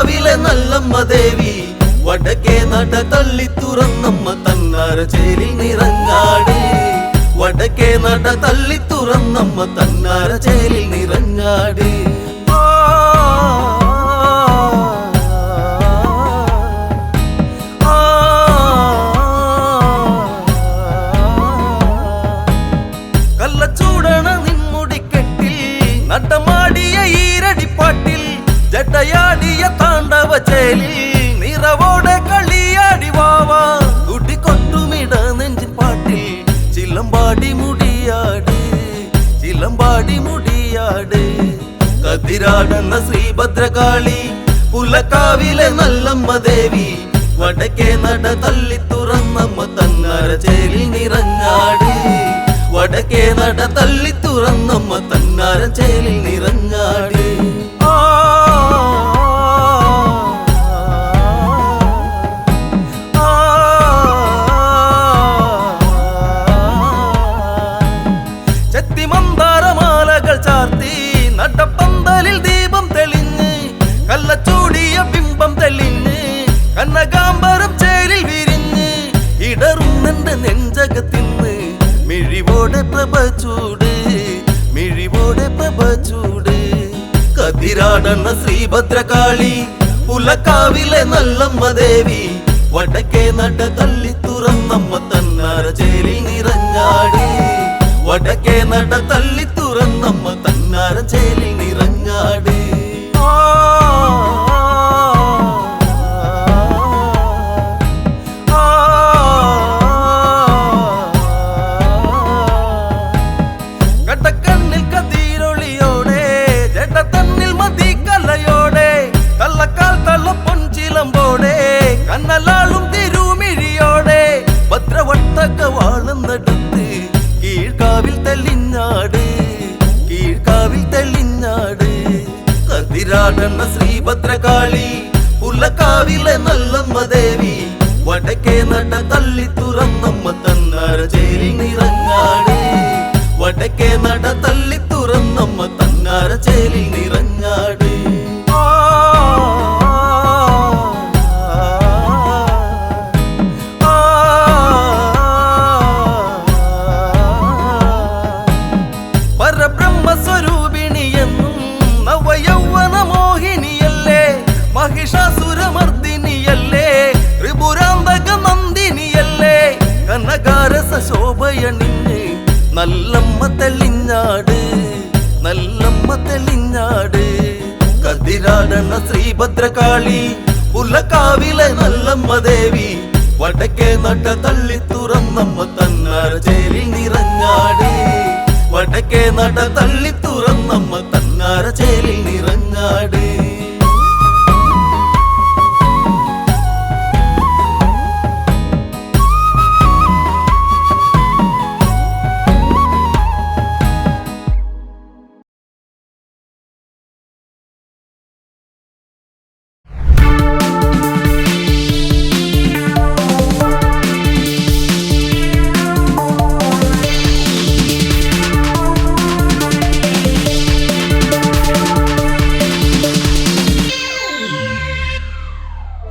പുലക്കാവിലെ നല്ലമ്മ ദേവി വടക്കേ നട തള്ളി തുറന്നമ്മ തന്നാര ചേലിൽ നിറഞ്ഞാടി വടക്കേ നട തള്ളി തുറന്നമ്മ തന്നാര ചേലിൽ നിറഞ്ഞാടി കള്ളച്ചൂടണ നിൻമുടിക്കെട്ടിൽ നടമാടിയ ഈരടിപ്പാട്ടിൽ ജടയാടിയ താണ്ഡവ ചേലിൽ നിറവോടെ കളിയാടി വാവാ തുടികൊട്ടുമിട നെഞ്ചിൻ പാട്ടിൽ ചിലമ്പാടി മുടിയാട് ചിലമ്പാടി മുടിയാട് കതിരാടുന്ന ശ്രീഭദ്രകാളി പുലക്കാവിലെ നല്ലമ്മ ദേവി വടക്കേ നട തള്ളി തുറന്നമ്മ തന്നാര ചേലിൽ നിറഞ്ഞാട് വടക്കേ നട തള്ളി തുറന്നമ്മ തന്നാര ചേലിൽ നിറഞ്ഞാട് ചെത്തിമന്ദാരമാലകൾ ചാർത്തി നടപ്പന്തലിൽ ദീപം തെളിഞ്ഞ് കള്ളച്ചൂടിയ ബിംബം തെളിഞ്ഞ് കനകാംബരം ചേലിൽ വിരിഞ്ഞ് ഇടറുന്നെന്റെ നെഞ്ചകത്തിന്ന് മിഴിവോടെ പ്രഭ ചൂട് മിഴിവോടെ പ്രഭ ചൂട് കതിരാടണ ശ്രീഭദ്രകാളി പുലക്കാവിലെ നല്ലമ്മ ദേവി വടക്കേ നട തള്ളി തുറന്നമ്മ തന്നാര ചേലിൽ നിറഞ്ഞാടി വടക്കേ നട തള്ളി തുറന്നമ്മ തന്നാര ചേലിൽ നിറഞ്ഞാടി കടക്കണ്ണിൽ കതിരൊളിയോടെ ജടതന്നിൽ മതികലയോടെ തള്ളക്കാൽ തള്ളപ്പൊൻ ചിലമ്പോടെ കണ്ണലാളും തിരുമിഴിയോടെ ഭദ്രവട്ടക വാളുന്നെടുത്ത് കീഴ്ക്കാവിൽ തെളിഞ്ഞാട് കീഴ്ക്കാവിൽ തെളിഞ്ഞാട് കതിരാടണ ശ്രീഭദ്രകാളി പുലക്കാവിലെ നല്ലമ്മ ദേവി വടക്കേ നട തള്ളി തുറന്നമ്മ തന്നാര ചേലിൽ നിറഞ്ഞാട് വടക്കേ നട തള്ളി തുറന്നമ്മ തന്നാര ചേലിൽ നിറഞ്ഞാട് പരബ്രഹ്മസ്വരൂപിണിയെന്നും നവയൗവന മോഹിനിയല്ലേ മഹിഷാസുരമർദിനിയല്ലേ ത്രിപുരാന്തക നന്ദിനിയല്ലേ കനകാരസ ശോഭയണിഞ്ഞ് നല്ലമ്മ തെളിഞ്ഞാട് നല്ലമ്മ തെളിഞ്ഞാട് കതിരാടണ ശ്രീഭദ്രകാളി പുലക്കാവിലെ നല്ലമ്മ ദേവി വടക്കേ നട തള്ളി തുറന്നമ്മ തന്നാര ചേലിൽ നിറഞ്ഞാട് വടക്കേ നട തള്ളി തുറന്നമ്മ തന്നാര ചേലിൽ നിറഞ്ഞാട്